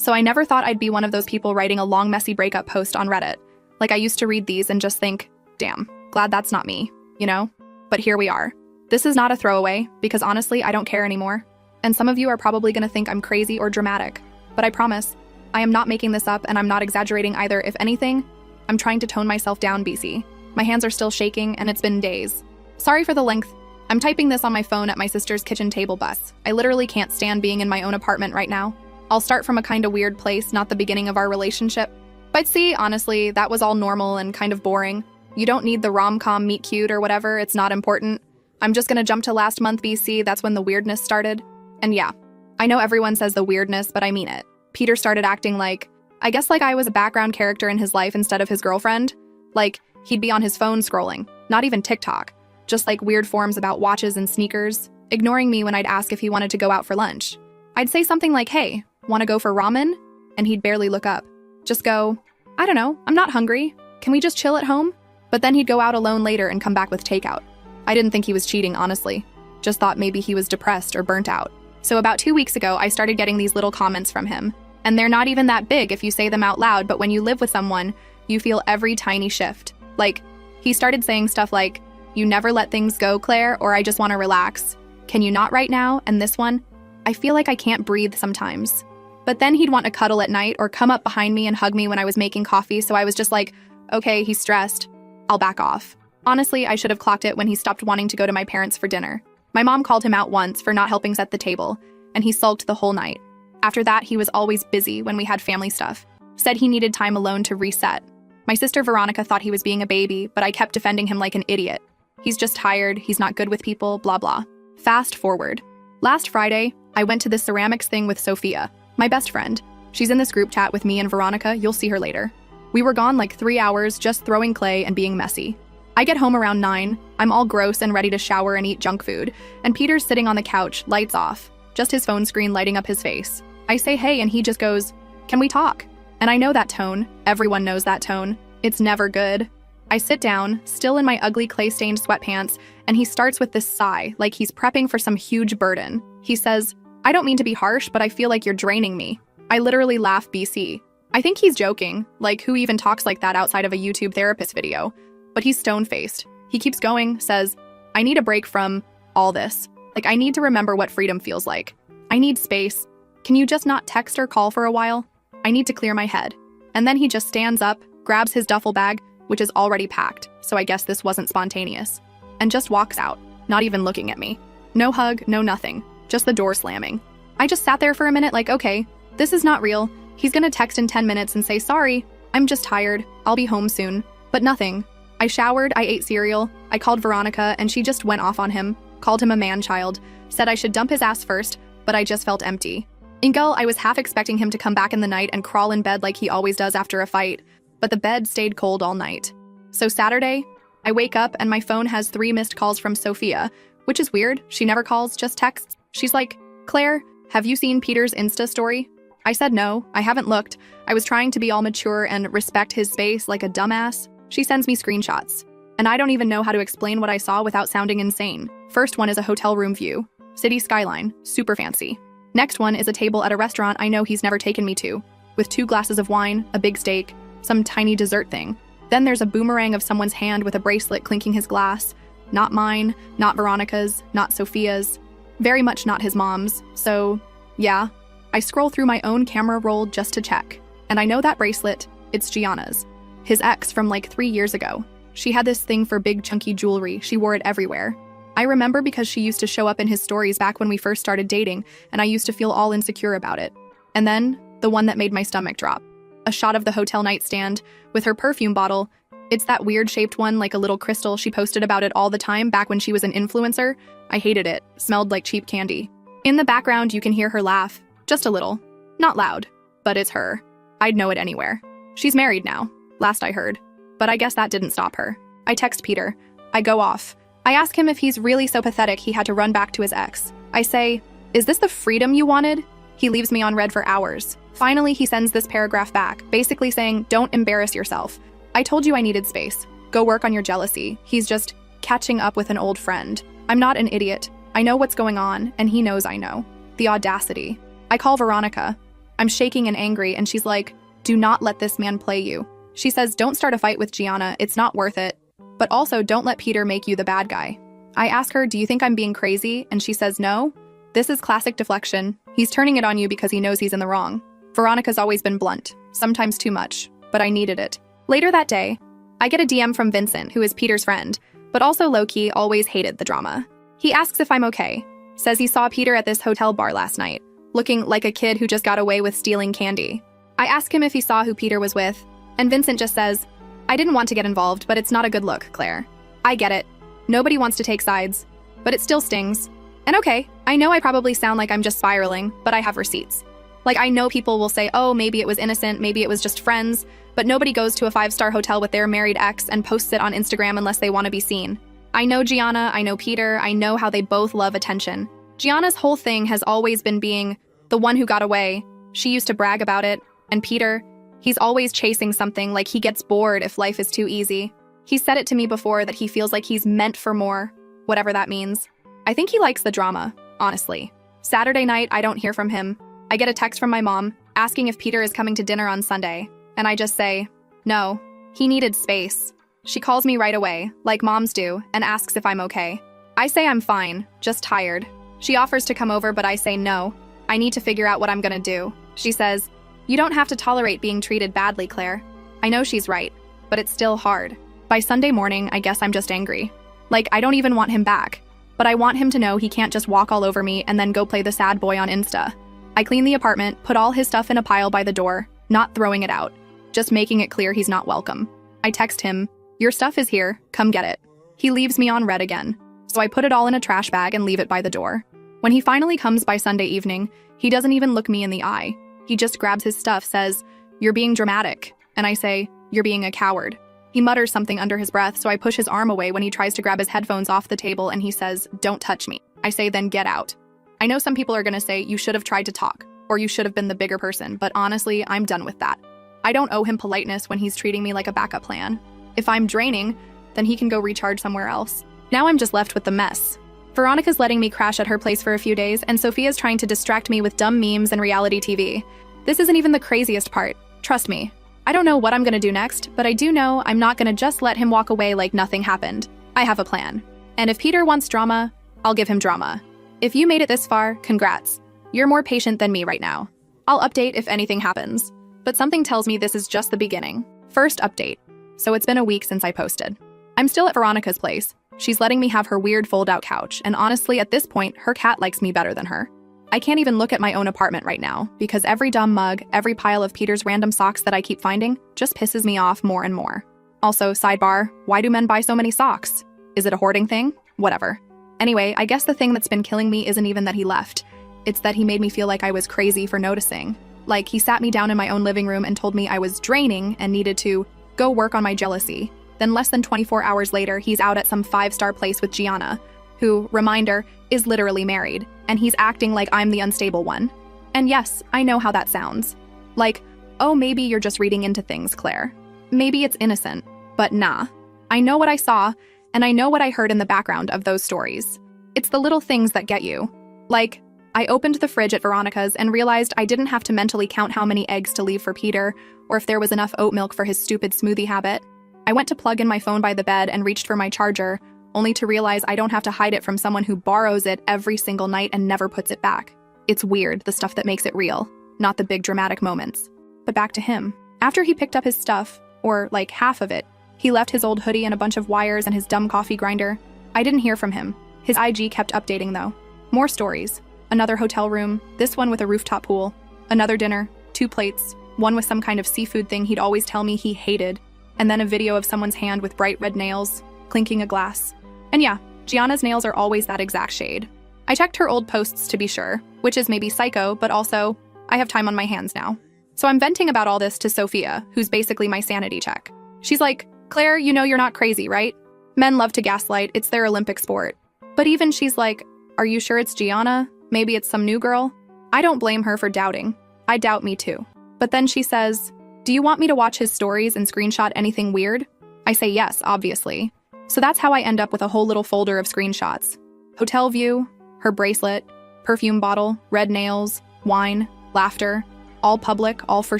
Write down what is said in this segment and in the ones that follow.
So I never thought I'd be one of those people writing a long, messy breakup post on Reddit. Like, I used to read these and just think, damn, glad that's not me, you know? But here we are. This is not a throwaway, because honestly, I don't care anymore. And some of you are probably gonna think I'm crazy or dramatic, but I promise, I am not making this up and I'm not exaggerating either. If anything, I'm trying to tone myself down, BC. My hands are still shaking and it's been days. Sorry for the length. I'm typing this on my phone at my sister's kitchen table bus. I literally can't stand being in my own apartment right now. I'll start from a kind of weird place, not the beginning of our relationship. But see, honestly, that was all normal and kind of boring. You don't need the rom-com meet cute or whatever, it's not important. I'm just gonna jump to last month, BC, that's when the weirdness started. And yeah, I know everyone says the weirdness, but I mean it. Peter started acting like, I guess like I was a background character in his life instead of his girlfriend. Like, he'd be on his phone scrolling, not even TikTok, just like weird forums about watches and sneakers, ignoring me when I'd ask if he wanted to go out for lunch. I'd say something like, hey, wanna go for ramen? And he'd barely look up. Just go, I don't know, I'm not hungry. Can we just chill at home? But then he'd go out alone later and come back with takeout. I didn't think he was cheating, honestly. Just thought maybe he was depressed or burnt out. So about 2 weeks ago, I started getting these little comments from him. And they're not even that big if you say them out loud, but when you live with someone, you feel every tiny shift. Like, he started saying stuff like, you never let things go, Claire, or I just want to relax. Can you not right now? And this one, I feel like I can't breathe sometimes. But then he'd want to cuddle at night or come up behind me and hug me when I was making coffee, so I was just like, okay, he's stressed. I'll back off. Honestly, I should have clocked it when he stopped wanting to go to my parents for dinner. My mom called him out once for not helping set the table, and he sulked the whole night. After that, he was always busy when we had family stuff. Said he needed time alone to reset. My sister Veronica thought he was being a baby, but I kept defending him like an idiot. He's just tired, he's not good with people, blah blah. Fast forward. Last Friday, I went to this ceramics thing with Sophia, my best friend. She's in this group chat with me and Veronica, you'll see her later. We were gone like 3 hours just throwing clay and being messy. I get home around 9, I'm all gross and ready to shower and eat junk food, and Peter's sitting on the couch, lights off, just his phone screen lighting up his face. I say hey and he just goes, can we talk? And I know that tone, everyone knows that tone. It's never good. I sit down, still in my ugly clay-stained sweatpants, and he starts with this sigh, like he's prepping for some huge burden. He says, I don't mean to be harsh, but I feel like you're draining me. I literally laugh, BC. I think he's joking, like who even talks like that outside of a YouTube therapist video? But he's stone-faced. He keeps going, says, I need a break from all this. Like, I need to remember what freedom feels like. I need space. Can you just not text or call for a while? I need to clear my head. And then he just stands up, grabs his duffel bag, which is already packed, so I guess this wasn't spontaneous, and just walks out, not even looking at me. No hug, no nothing, just the door slamming. I just sat there for a minute like, okay, this is not real. He's gonna text in 10 minutes and say, sorry, I'm just tired, I'll be home soon. But nothing. I showered, I ate cereal, I called Veronica, and she just went off on him, called him a man-child, said I should dump his ass first, but I just felt empty. Ingel, I was half expecting him to come back in the night and crawl in bed like he always does after a fight, but the bed stayed cold all night. So Saturday, I wake up and my phone has 3 missed calls from Sophia, which is weird. She never calls, just texts. She's like, Claire, have you seen Peter's Insta story? I said no, I haven't looked. I was trying to be all mature and respect his space like a dumbass. She sends me screenshots, and I don't even know how to explain what I saw without sounding insane. First one is a hotel room view. City skyline, super fancy. Next one is a table at a restaurant I know he's never taken me to, with 2 glasses of wine, a big steak, some tiny dessert thing. Then there's a boomerang of someone's hand with a bracelet clinking his glass. Not mine, not Veronica's, not Sophia's, very much not his mom's. So, yeah, I scroll through my own camera roll just to check. And I know that bracelet, it's Gianna's, his ex from like 3 years ago. She had this thing for big chunky jewelry, she wore it everywhere. I remember because she used to show up in his stories back when we first started dating, and I used to feel all insecure about it. And then, the one that made my stomach drop. A shot of the hotel nightstand, with her perfume bottle. It's that weird-shaped one like a little crystal. She posted about it all the time back when she was an influencer. I hated it. Smelled like cheap candy. In the background, you can hear her laugh. Just a little. Not loud. But it's her. I'd know it anywhere. She's married now, last I heard. But I guess that didn't stop her. I text Peter. I go off. I ask him if he's really so pathetic he had to run back to his ex. I say, is this the freedom you wanted? He leaves me on read for hours. Finally, he sends this paragraph back, basically saying, don't embarrass yourself. I told you I needed space. Go work on your jealousy. He's just catching up with an old friend. I'm not an idiot. I know what's going on, and he knows I know. The audacity. I call Veronica. I'm shaking and angry, and she's like, do not let this man play you. She says, don't start a fight with Gianna, it's not worth it. But also, don't let Peter make you the bad guy. I ask her, do you think I'm being crazy? And she says, no. This is classic deflection. He's turning it on you because he knows he's in the wrong. Veronica's always been blunt, sometimes too much, but I needed it. Later that day, I get a DM from Vincent, who is Peter's friend, but also low-key always hated the drama. He asks if I'm okay, says he saw Peter at this hotel bar last night, looking like a kid who just got away with stealing candy. I ask him if he saw who Peter was with, and Vincent just says, I didn't want to get involved, but it's not a good look, Claire. I get it. Nobody wants to take sides, but it still stings. And okay, I know I probably sound like I'm just spiraling, but I have receipts. Like, I know people will say, oh, maybe it was innocent, maybe it was just friends, but nobody goes to a 5-star hotel with their married ex and posts it on Instagram unless they want to be seen. I know Gianna, I know Peter, I know how they both love attention. Gianna's whole thing has always been being the one who got away. She used to brag about it. And Peter, he's always chasing something, like he gets bored if life is too easy. He said it to me before that he feels like he's meant for more, whatever that means. I think he likes the drama, honestly. Saturday night, I don't hear from him. I get a text from my mom asking if Peter is coming to dinner on Sunday, and I just say, no, he needed space. She calls me right away, like moms do, and asks if I'm okay. I say I'm fine, just tired. She offers to come over, but I say no. I need to figure out what I'm gonna do. She says, you don't have to tolerate being treated badly, Claire. I know she's right, but it's still hard. By Sunday morning, I guess I'm just angry. Like, I don't even want him back, but I want him to know he can't just walk all over me and then go play the sad boy on Insta. I clean the apartment, put all his stuff in a pile by the door, not throwing it out, just making it clear he's not welcome. I text him, your stuff is here, come get it. He leaves me on red again, so I put it all in a trash bag and leave it by the door. When he finally comes by Sunday evening, he doesn't even look me in the eye. He just grabs his stuff, says, you're being dramatic, and I say, you're being a coward. He mutters something under his breath, so I push his arm away when he tries to grab his headphones off the table and he says, don't touch me. I say, then get out. I know some people are gonna say, you should have tried to talk, or you should have been the bigger person, but honestly, I'm done with that. I don't owe him politeness when he's treating me like a backup plan. If I'm draining, then he can go recharge somewhere else. Now I'm just left with the mess. Veronica's letting me crash at her place for a few days, and Sophia's trying to distract me with dumb memes and reality TV. This isn't even the craziest part. Trust me. I don't know what I'm gonna do next, but I do know I'm not gonna just let him walk away like nothing happened. I have a plan. And if Peter wants drama, I'll give him drama. If you made it this far, congrats. You're more patient than me right now. I'll update if anything happens. But something tells me this is just the beginning. First update. So it's been a week since I posted. I'm still at Veronica's place. She's letting me have her weird fold-out couch, and honestly, at this point, her cat likes me better than her. I can't even look at my own apartment right now, because every dumb mug, every pile of Peter's random socks that I keep finding, just pisses me off more and more. Also, sidebar, why do men buy so many socks? Is it a hoarding thing? Whatever. Anyway, I guess the thing that's been killing me isn't even that he left. It's that he made me feel like I was crazy for noticing. Like, he sat me down in my own living room and told me I was draining and needed to go work on my jealousy. Then less than 24 hours later, he's out at some 5-star place with Gianna, who, reminder, is literally married, and he's acting like I'm the unstable one. And yes, I know how that sounds. Like, oh, maybe you're just reading into things, Claire. Maybe it's innocent, but nah. I know what I saw, and I know what I heard in the background of those stories. It's the little things that get you. Like, I opened the fridge at Veronica's and realized I didn't have to mentally count how many eggs to leave for Peter, or if there was enough oat milk for his stupid smoothie habit. I went to plug in my phone by the bed and reached for my charger, only to realize I don't have to hide it from someone who borrows it every single night and never puts it back. It's weird, the stuff that makes it real, not the big dramatic moments. But back to him. After he picked up his stuff, or like half of it, he left his old hoodie and a bunch of wires and his dumb coffee grinder. I didn't hear from him. His IG kept updating though. More stories. Another hotel room, this one with a rooftop pool. Another dinner, 2 plates, one with some kind of seafood thing he'd always tell me he hated. And then a video of someone's hand with bright red nails, clinking a glass. And yeah, Gianna's nails are always that exact shade. I checked her old posts to be sure, which is maybe psycho, but also, I have time on my hands now. So I'm venting about all this to Sophia, who's basically my sanity check. She's like, Claire, you know you're not crazy, right? Men love to gaslight, it's their Olympic sport. But even she's like, are you sure it's Gianna? Maybe it's some new girl? I don't blame her for doubting. I doubt me too. But then she says, do you want me to watch his stories and screenshot anything weird? I say yes, obviously. So that's how I end up with a whole little folder of screenshots. Hotel view, her bracelet, perfume bottle, red nails, wine, laughter. all public, all for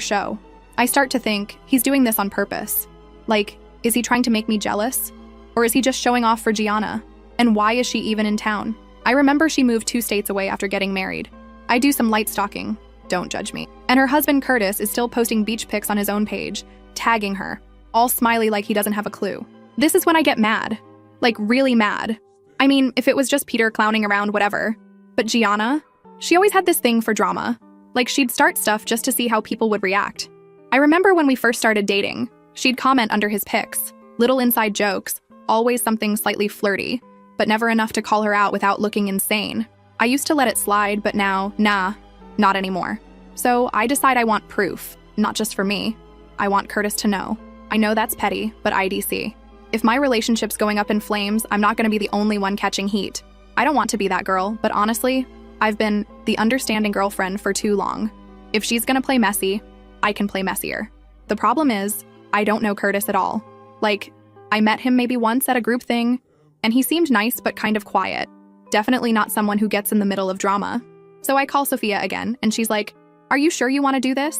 show. I start to think he's doing this on purpose. Like, is he trying to make me jealous? Or is he just showing off for Gianna? And why is she even in town? I remember she moved 2 states away after getting married. I do some light stalking, don't judge me. And her husband Curtis is still posting beach pics on his own page, tagging her, all smiley like he doesn't have a clue. This is when I get mad. Like, really mad. I mean, if it was just Peter clowning around, whatever. But Gianna? She always had this thing for drama. Like, she'd start stuff just to see how people would react. I remember when we first started dating, she'd comment under his pics, little inside jokes, always something slightly flirty, but never enough to call her out without looking insane. I used to let it slide, but now, nah, not anymore. So I decide I want proof, not just for me. I want Curtis to know. I know that's petty, but IDC. If my relationship's going up in flames, I'm not going to be the only one catching heat. I don't want to be that girl, but honestly, I've been the understanding girlfriend for too long. If she's going to play messy, I can play messier. The problem is, I don't know Curtis at all. Like, I met him maybe once at a group thing, and he seemed nice but kind of quiet. Definitely not someone who gets in the middle of drama. So I call Sophia again, and she's like, "Are you sure you want to do this?"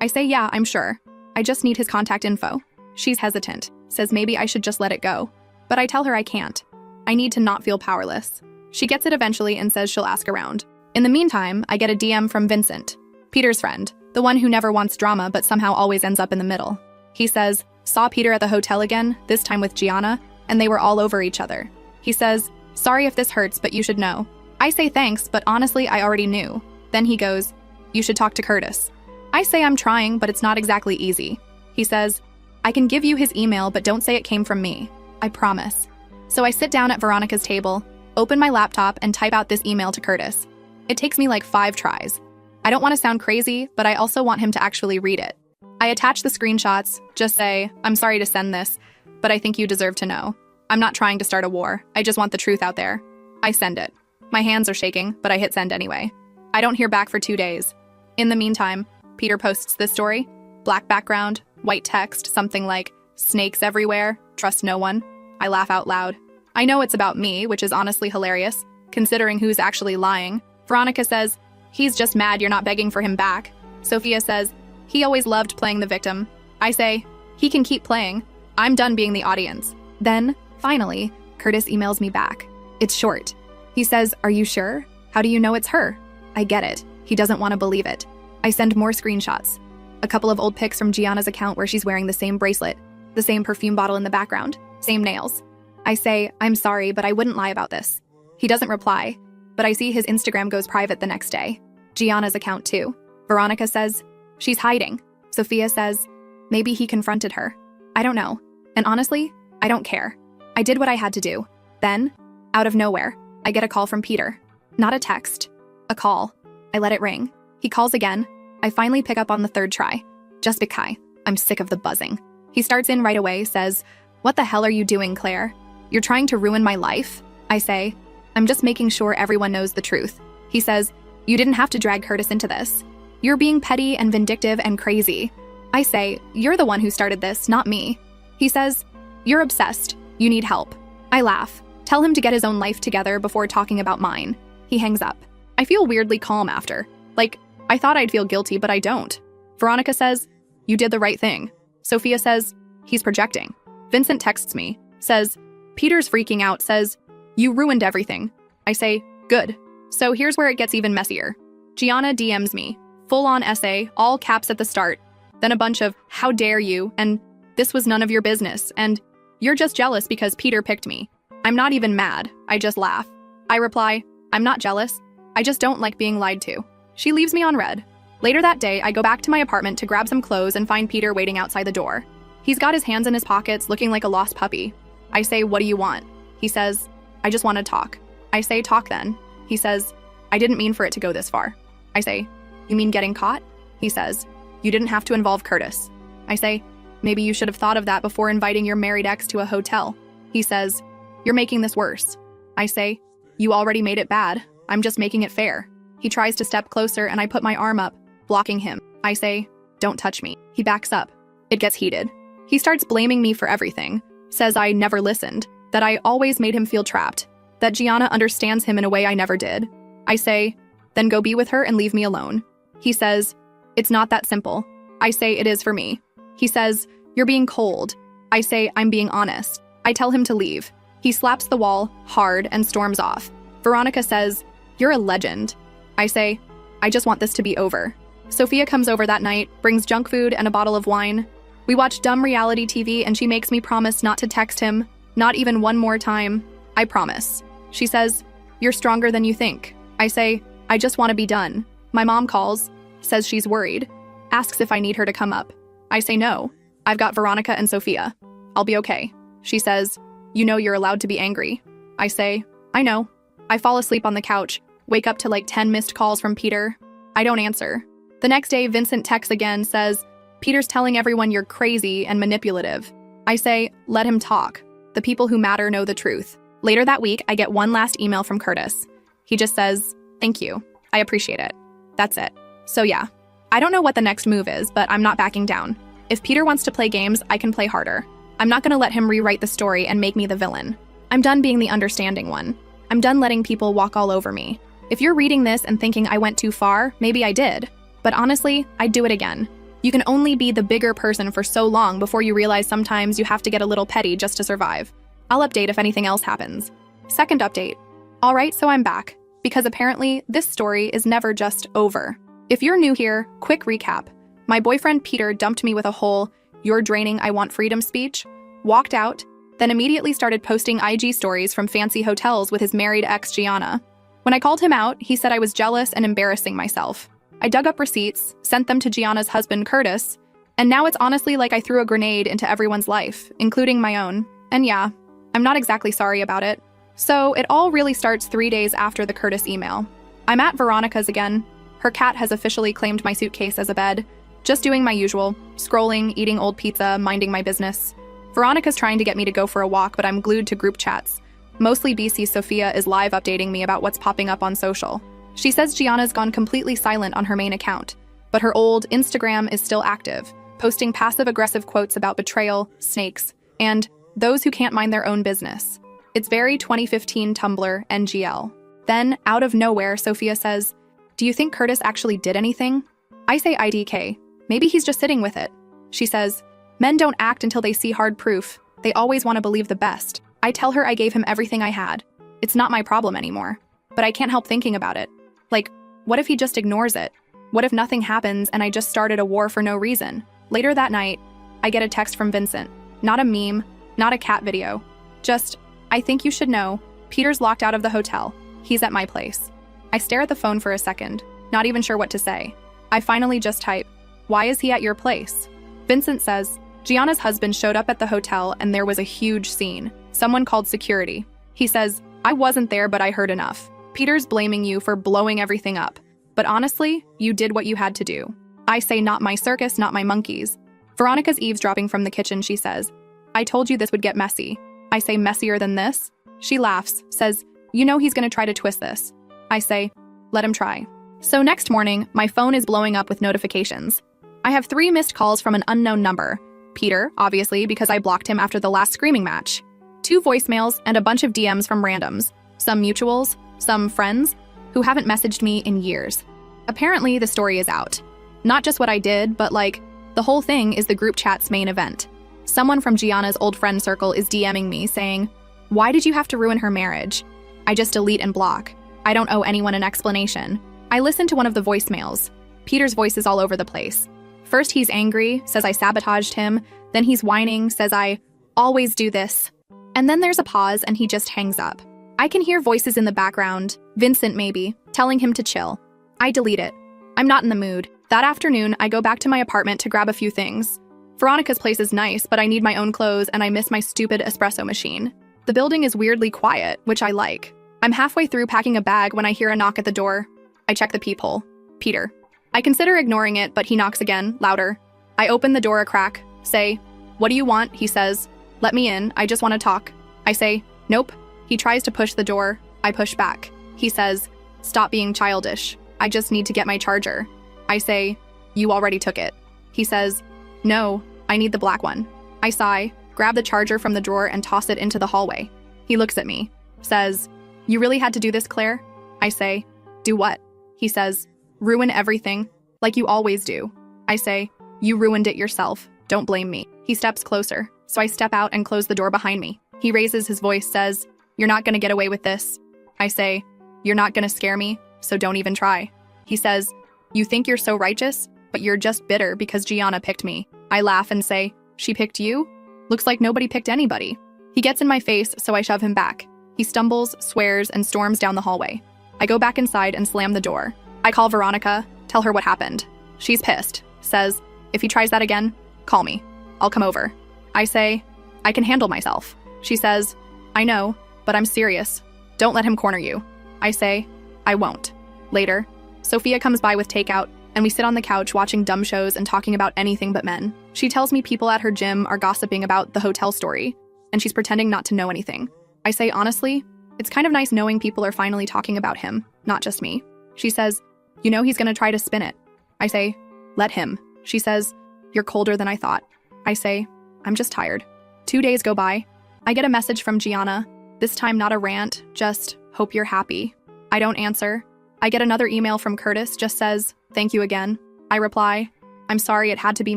I say, "Yeah, I'm sure. I just need his contact info." She's hesitant, says maybe I should just let it go. But I tell her I can't. I need to not feel powerless. She gets it eventually and says she'll ask around. In the meantime, I get a DM from Vincent, Peter's friend, the one who never wants drama but somehow always ends up in the middle. He says, saw Peter at the hotel again, this time with Gianna, and they were all over each other. He says, "Sorry if this hurts, but you should know." I say thanks, but honestly, I already knew. Then he goes, "You should talk to Curtis." I say I'm trying, but it's not exactly easy. He says, "I can give you his email, but don't say it came from me. I promise." So I sit down at Veronica's table, open my laptop, and type out this email to Curtis. It takes me like 5 tries. I don't want to sound crazy, but I also want him to actually read it. I attach the screenshots, just say, "I'm sorry to send this, but I think you deserve to know. I'm not trying to start a war. I just want the truth out there." I send it. My hands are shaking, but I hit send anyway. I don't hear back for 2 days. In the meantime, Peter posts this story, black background, white text, something like, "Snakes everywhere, trust no one." I laugh out loud. I know it's about me, which is honestly hilarious, considering who's actually lying. Veronica says, "He's just mad you're not begging for him back." Sophia says, "He always loved playing the victim." I say, "He can keep playing. I'm done being the audience." Then, finally, Curtis emails me back. It's short. He says, "Are you sure? How do you know it's her?" I get it. He doesn't want to believe it. I send more screenshots. A couple of old pics from Gianna's account where she's wearing the same bracelet, the same perfume bottle in the background, same nails. I say, "I'm sorry, but I wouldn't lie about this." He doesn't reply, but I see his Instagram goes private the next day. Gianna's account too. Veronica says, "She's hiding." Sophia says, "Maybe he confronted her." I don't know. And honestly, I don't care. I did what I had to do. Then, out of nowhere, I get a call from Peter. Not a text. A call. I let it ring. He calls again. I finally pick up on the 3rd try. Just because I'm sick of the buzzing. He starts in right away, says, "What the hell are you doing, Claire? You're trying to ruin my life?" I say, "I'm just making sure everyone knows the truth." He says, "You didn't have to drag Curtis into this. You're being petty and vindictive and crazy." I say, "You're the one who started this, not me." He says, "You're obsessed. You need help." I laugh. Tell him to get his own life together before talking about mine. He hangs up. I feel weirdly calm after. Like, I thought I'd feel guilty, but I don't. Veronica says, "You did the right thing." Sophia says, "He's projecting." Vincent texts me, says, "Peter's freaking out," says, "You ruined everything." I say, "Good." So here's where it gets even messier. Gianna DMs me, full-on essay, all caps at the start, then a bunch of, "How dare you," and "This was none of your business," and "You're just jealous because Peter picked me." I'm not even mad, I just laugh. I reply, "I'm not jealous. I just don't like being lied to." She leaves me on red. Later that day, I go back to my apartment to grab some clothes and find Peter waiting outside the door. He's got his hands in his pockets, looking like a lost puppy. I say, "What do you want?" He says, "I just want to talk." I say, "Talk then." He says, "I didn't mean for it to go this far." I say, "You mean getting caught?" He says, "You didn't have to involve Curtis." I say, "Maybe you should have thought of that before inviting your married ex to a hotel." He says, "You're making this worse." I say, "You already made it bad. I'm just making it fair." He tries to step closer and I put my arm up, blocking him. I say, "Don't touch me." He backs up. It gets heated. He starts blaming me for everything, says I never listened, that I always made him feel trapped, that Gianna understands him in a way I never did. I say, "Then go be with her and leave me alone." He says, It's not that simple. I say it is for me. He says, you're being cold. I say, I'm being honest. I tell him to leave. He slaps the wall hard and storms off. Veronica says, you're a legend. I say, I just want this to be over. Sophia comes over that night, brings junk food and a bottle of wine. We watch dumb reality TV and she makes me promise not to text him, not even one more time. I promise. She says, you're stronger than you think. I say, I just want to be done. My mom calls, says she's worried, asks if I need her to come up. I say no. I've got Veronica and Sophia. I'll be okay. She says, you know you're allowed to be angry. I say, I know. I fall asleep on the couch, wake up to like 10 missed calls from Peter. I don't answer. The next day, Vincent texts again, says, Peter's telling everyone you're crazy and manipulative. I say, let him talk. The people who matter know the truth. Later that week, I get one last email from Curtis. He just says, thank you. I appreciate it. That's it. So yeah, I don't know what the next move is, but I'm not backing down. If Peter wants to play games, I can play harder. I'm not gonna let him rewrite the story and make me the villain. I'm done being the understanding one. I'm done letting people walk all over me. If you're reading this and thinking I went too far, maybe I did. But honestly, I'd do it again. You can only be the bigger person for so long before you realize sometimes you have to get a little petty just to survive. I'll update if anything else happens. Second update. All right, so I'm back. Because apparently, this story is never just over. If you're new here, quick recap. My boyfriend Peter dumped me with a whole, "You're draining, I want freedom" speech, walked out, then immediately started posting IG stories from fancy hotels with his married ex Gianna. When I called him out, he said I was jealous and embarrassing myself. I dug up receipts, sent them to Gianna's husband Curtis, and now it's honestly like I threw a grenade into everyone's life, including my own. And yeah, I'm not exactly sorry about it. So it all really starts 3 days after the Curtis email. I'm at Veronica's again. Her cat has officially claimed my suitcase as a bed. Just doing my usual, scrolling, eating old pizza, minding my business. Veronica's trying to get me to go for a walk, but I'm glued to group chats. Mostly BC Sophia is live updating me about what's popping up on social. She says Gianna's gone completely silent on her main account, but her old Instagram is still active, posting passive-aggressive quotes about betrayal, snakes, and those who can't mind their own business. It's very 2015 Tumblr NGL. Then, out of nowhere, Sophia says, do you think Curtis actually did anything? I say IDK. Maybe he's just sitting with it. She says, men don't act until they see hard proof. They always want to believe the best. I tell her I gave him everything I had. It's not my problem anymore. But I can't help thinking about it. Like, what if he just ignores it? What if nothing happens and I just started a war for no reason? Later that night, I get a text from Vincent. Not a meme, not a cat video. Just, I think you should know, Peter's locked out of the hotel. He's at my place. I stare at the phone for a second, not even sure what to say. I finally just type, why is he at your place? Vincent says, Gianna's husband showed up at the hotel and there was a huge scene. Someone called security. He says, I wasn't there, but I heard enough. Peter's blaming you for blowing everything up. But honestly, you did what you had to do. I say, not my circus, not my monkeys. Veronica's eavesdropping from the kitchen, she says, I told you this would get messy. I say, messier than this? She laughs, says, you know he's gonna try to twist this. I say, let him try. So next morning, my phone is blowing up with notifications. I have 3 missed calls from an unknown number. Peter, obviously, because I blocked him after the last screaming match. 2 voicemails and a bunch of DMs from randoms. Some mutuals, some friends, who haven't messaged me in years. Apparently, the story is out. Not just what I did, but like, the whole thing is the group chat's main event. Someone from Gianna's old friend circle is DMing me saying, why did you have to ruin her marriage? I just delete and block. I don't owe anyone an explanation. I listen to one of the voicemails. Peter's voice is all over the place. First he's angry, says I sabotaged him. Then he's whining, says I always do this. And then there's a pause and he just hangs up. I can hear voices in the background, Vincent maybe, telling him to chill. I delete it. I'm not in the mood. That afternoon, I go back to my apartment to grab a few things. Veronica's place is nice, but I need my own clothes and I miss my stupid espresso machine. The building is weirdly quiet, which I like. I'm halfway through packing a bag when I hear a knock at the door. I check the peephole. Peter. I consider ignoring it, but he knocks again, louder. I open the door a crack, say, what do you want? He says, let me in, I just want to talk. I say, nope. He tries to push the door. I push back. He says, stop being childish. I just need to get my charger. I say, you already took it. He says, no, I need the black one. I sigh, grab the charger from the drawer and toss it into the hallway. He looks at me, says, you really had to do this, Claire? I say, do what? He says, ruin everything. Like you always do. I say, you ruined it yourself. Don't blame me. He steps closer, so I step out and close the door behind me. He raises his voice, says, you're not gonna get away with this. I say, you're not gonna scare me, so don't even try. He says, you think you're so righteous, but you're just bitter because Gianna picked me. I laugh and say, she picked you? Looks like nobody picked anybody. He gets in my face, so I shove him back. He stumbles, swears, and storms down the hallway. I go back inside and slam the door. I call Veronica, tell her what happened. She's pissed, says, if he tries that again, call me. I'll come over. I say, I can handle myself. She says, I know, but I'm serious. Don't let him corner you. I say, I won't. Later, Sophia comes by with takeout, and we sit on the couch watching dumb shows and talking about anything but men. She tells me people at her gym are gossiping about the hotel story, and she's pretending not to know anything. I say, honestly, it's kind of nice knowing people are finally talking about him, not just me. She says, you know he's gonna try to spin it. I say, let him. She says, you're colder than I thought. I say, I'm just tired. 2 days go by. I get a message from Gianna, this time not a rant, just, hope you're happy. I don't answer. I get another email from Curtis, just says, thank you again. I reply, I'm sorry it had to be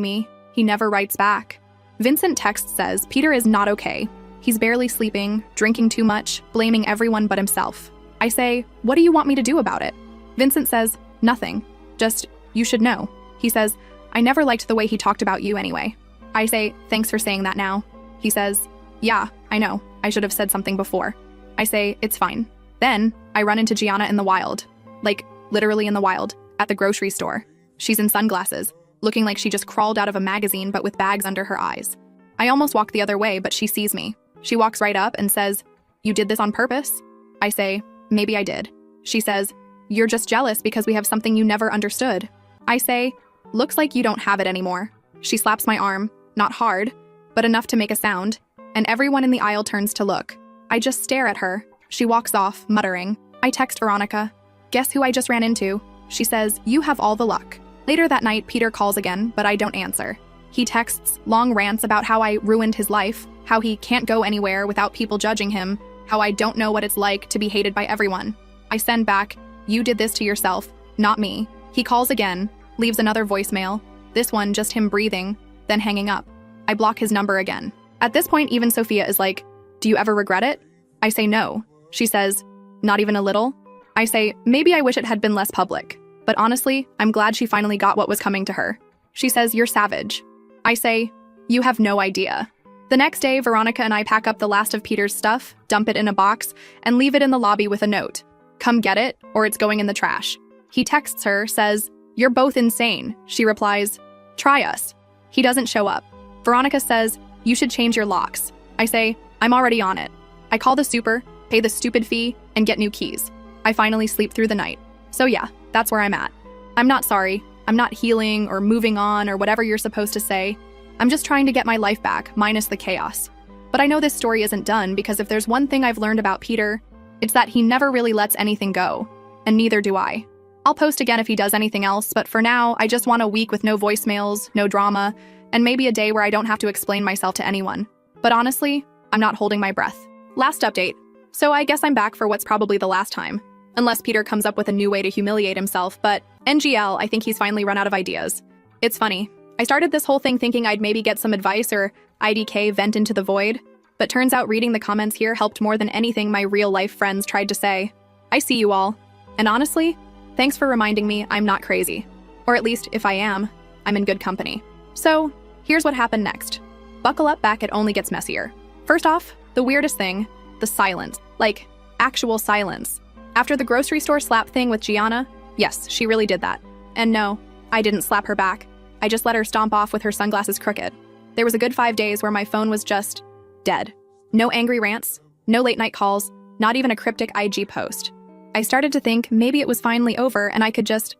me. He never writes back. Vincent texts says, Peter is not okay. He's barely sleeping, drinking too much, blaming everyone but himself. I say, what do you want me to do about it? Vincent says, nothing. Just, you should know. He says, I never liked the way he talked about you anyway. I say, thanks for saying that now. He says, yeah, I know. I should have said something before. I say, it's fine. Then, I run into Gianna in the wild. Like, literally in the wild, at the grocery store. She's in sunglasses, looking like she just crawled out of a magazine but with bags under her eyes. I almost walk the other way, but she sees me. She walks right up and says, you did this on purpose? I say, maybe I did. She says, you're just jealous because we have something you never understood. I say, looks like you don't have it anymore. She slaps my arm, not hard, but enough to make a sound, and everyone in the aisle turns to look. I just stare at her. She walks off, muttering. I text Veronica. Guess who I just ran into? She says, you have all the luck. Later that night, Peter calls again, but I don't answer. He texts long rants about how I ruined his life, how he can't go anywhere without people judging him, how I don't know what it's like to be hated by everyone. I send back, you did this to yourself, not me. He calls again, leaves another voicemail, this one just him breathing, then hanging up. I block his number again. At this point, even Sophia is like, do you ever regret it? I say no. She says, not even a little? I say, maybe I wish it had been less public. But honestly, I'm glad she finally got what was coming to her. She says, you're savage. I say, you have no idea. The next day, Veronica and I pack up the last of Peter's stuff, dump it in a box, and leave it in the lobby with a note. Come get it, or it's going in the trash. He texts her, says, you're both insane. She replies, try us. He doesn't show up. Veronica says, you should change your locks. I say, I'm already on it. I call the super, pay the stupid fee, and get new keys. I finally sleep through the night. So yeah, that's where I'm at. I'm not sorry. I'm not healing or moving on or whatever you're supposed to say. I'm just trying to get my life back, minus the chaos. But I know this story isn't done because if there's one thing I've learned about Peter, it's that he never really lets anything go. And neither do I. I'll post again if he does anything else, but for now, I just want a week with no voicemails, no drama, and maybe a day where I don't have to explain myself to anyone. But honestly, I'm not holding my breath. Last update. So I guess I'm back for what's probably the last time. Unless Peter comes up with a new way to humiliate himself, but NGL, I think he's finally run out of ideas. It's funny. I started this whole thing thinking I'd maybe get some advice or IDK vent into the void, but turns out reading the comments here helped more than anything my real-life friends tried to say. I see you all. And honestly, thanks for reminding me I'm not crazy. Or at least, if I am, I'm in good company. So, here's what happened next. Buckle up back, it only gets messier. First off, the weirdest thing, the silence. Like, actual silence. After the grocery store slap thing with Gianna, yes, she really did that. And no, I didn't slap her back. I just let her stomp off with her sunglasses crooked. There was a good 5 days where my phone was just dead. No angry rants, no late night calls, not even a cryptic IG post. I started to think maybe it was finally over and I could just,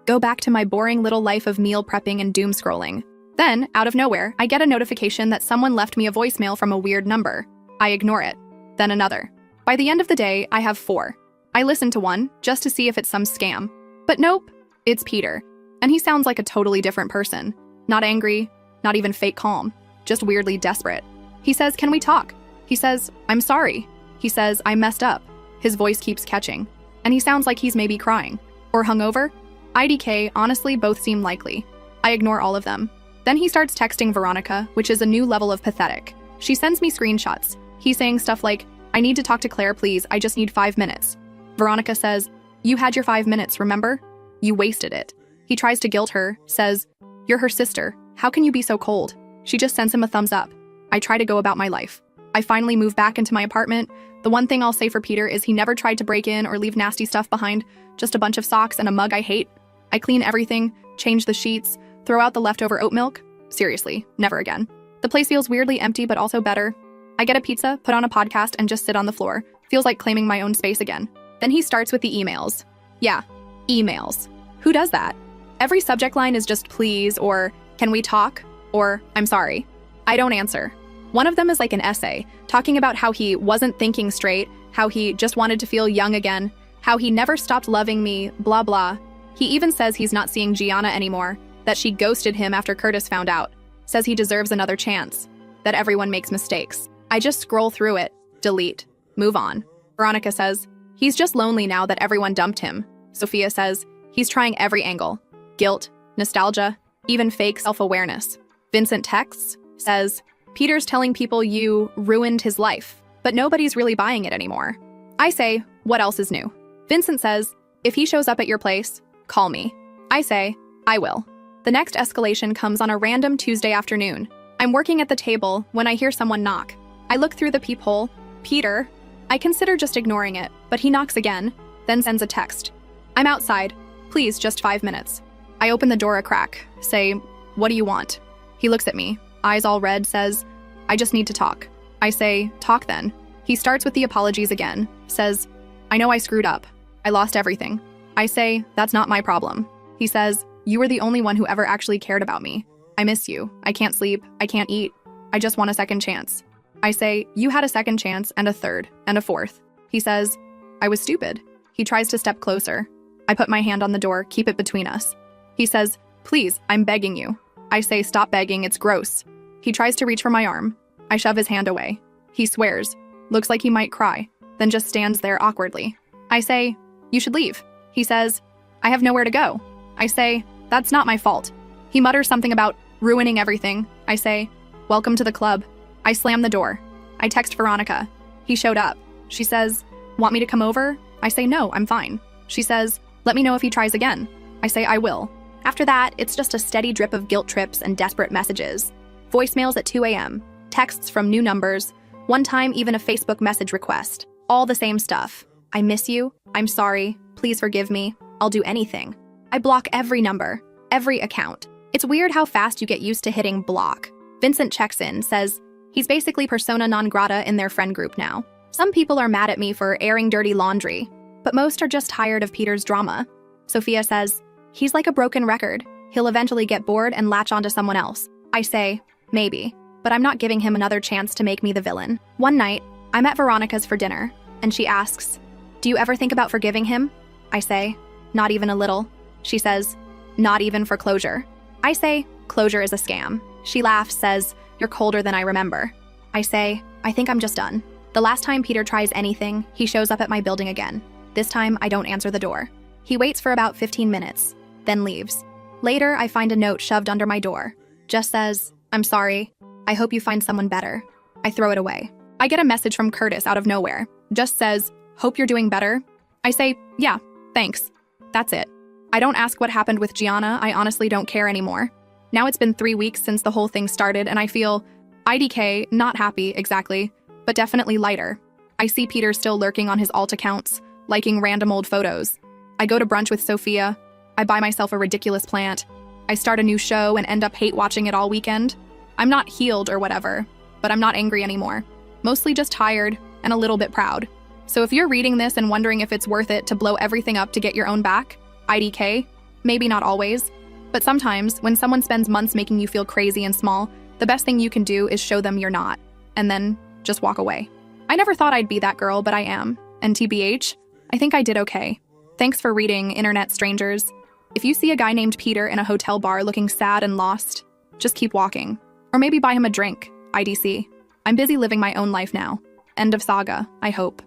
go back to my boring little life of meal prepping and doom scrolling. Then, out of nowhere, I get a notification that someone left me a voicemail from a weird number. I ignore it. Then another. By the end of the day, I have 4. I listen to one, just to see if it's some scam. But nope, it's Peter. And he sounds like a totally different person. Not angry, not even fake calm, just weirdly desperate. He says, can we talk? He says, I'm sorry. He says, I messed up. His voice keeps catching. And he sounds like he's maybe crying. Or hungover. IDK, honestly, both seem likely. I ignore all of them. Then he starts texting Veronica, which is a new level of pathetic. She sends me screenshots. He's saying stuff like, I need to talk to Claire, please, I just need 5 minutes. Veronica says, you had your 5 minutes, remember? You wasted it. He tries to guilt her, says, you're her sister, how can you be so cold? She just sends him a thumbs up. I try to go about my life. I finally move back into my apartment. The one thing I'll say for Peter is he never tried to break in or leave nasty stuff behind, just a bunch of socks and a mug I hate. I clean everything, change the sheets, throw out the leftover oat milk. Seriously, never again. The place feels weirdly empty, but also better. I get a pizza, put on a podcast, and just sit on the floor. Feels like claiming my own space again. Then he starts with the emails. Yeah, emails. Who does that? Every subject line is just please, or can we talk, or I'm sorry. I don't answer. One of them is like an essay, talking about how he wasn't thinking straight, how he just wanted to feel young again, how he never stopped loving me, blah blah. He even says he's not seeing Gianna anymore, that she ghosted him after Curtis found out, says he deserves another chance, that everyone makes mistakes. I just scroll through it, delete, move on. Veronica says, he's just lonely now that everyone dumped him. Sophia says, he's trying every angle, guilt, nostalgia, even fake self-awareness. Vincent texts, says, Peter's telling people you ruined his life, but nobody's really buying it anymore. I say, what else is new? Vincent says, if he shows up at your place, call me. I say, I will. The next escalation comes on a random Tuesday afternoon. I'm working at the table when I hear someone knock. I look through the peephole. Peter. I consider just ignoring it, but he knocks again, then sends a text. I'm outside. Please, just 5 minutes. I open the door a crack, say, what do you want? He looks at me, eyes all red, says, I just need to talk. I say, talk then. He starts with the apologies again, says, I know I screwed up. I lost everything. I say, that's not my problem. He says, you were the only one who ever actually cared about me. I miss you. I can't sleep. I can't eat. I just want a second chance. I say, you had a second chance and a third and a fourth. He says, I was stupid. He tries to step closer. I put my hand on the door, keep it between us. He says, please, I'm begging you. I say, stop begging, it's gross. He tries to reach for my arm. I shove his hand away. He swears, looks like he might cry, then just stands there awkwardly. I say, you should leave. He says, I have nowhere to go. I say, that's not my fault. He mutters something about ruining everything. I say, welcome to the club. I slam the door. I text Veronica. He showed up. She says, want me to come over? I say, no, I'm fine. She says, let me know if he tries again. I say, I will. After that, it's just a steady drip of guilt trips and desperate messages. Voicemails at 2 a.m., texts from new numbers, one time even a Facebook message request. All the same stuff. I miss you. I'm sorry. Please forgive me. I'll do anything. I block every number, every account. It's weird how fast you get used to hitting block. Vincent checks in, says, he's basically persona non grata in their friend group now. Some people are mad at me for airing dirty laundry, but most are just tired of Peter's drama. Sophia says, he's like a broken record. He'll eventually get bored and latch onto someone else. I say, maybe, but I'm not giving him another chance to make me the villain. One night, I'm at Veronica's for dinner, and she asks, do you ever think about forgiving him? I say, not even a little. She says, not even for closure. I say, closure is a scam. She laughs, says, you're colder than I remember. I say, I think I'm just done. The last time Peter tries anything, he shows up at my building again. This time, I don't answer the door. He waits for about 15 minutes, then leaves. Later, I find a note shoved under my door. Just says, I'm sorry. I hope you find someone better. I throw it away. I get a message from Curtis out of nowhere. Just says, hope you're doing better. I say, yeah, thanks. That's it. I don't ask what happened with Gianna. I honestly don't care anymore. Now it's been 3 weeks since the whole thing started, and I feel IDK, not happy exactly, but definitely lighter. I see Peter still lurking on his alt accounts, liking random old photos. I go to brunch with Sophia. I buy myself a ridiculous plant. I start a new show and end up hate watching it all weekend. I'm not healed or whatever, but I'm not angry anymore. Mostly just tired and a little bit proud. So if you're reading this and wondering if it's worth it to blow everything up to get your own back, IDK, maybe not always, but sometimes when someone spends months making you feel crazy and small, the best thing you can do is show them you're not, and then just walk away. I never thought I'd be that girl, but I am. And TBH, I think I did okay. Thanks for reading, internet strangers. If you see a guy named Peter in a hotel bar looking sad and lost, just keep walking. Or maybe buy him a drink, IDC. I'm busy living my own life now. End of saga, I hope.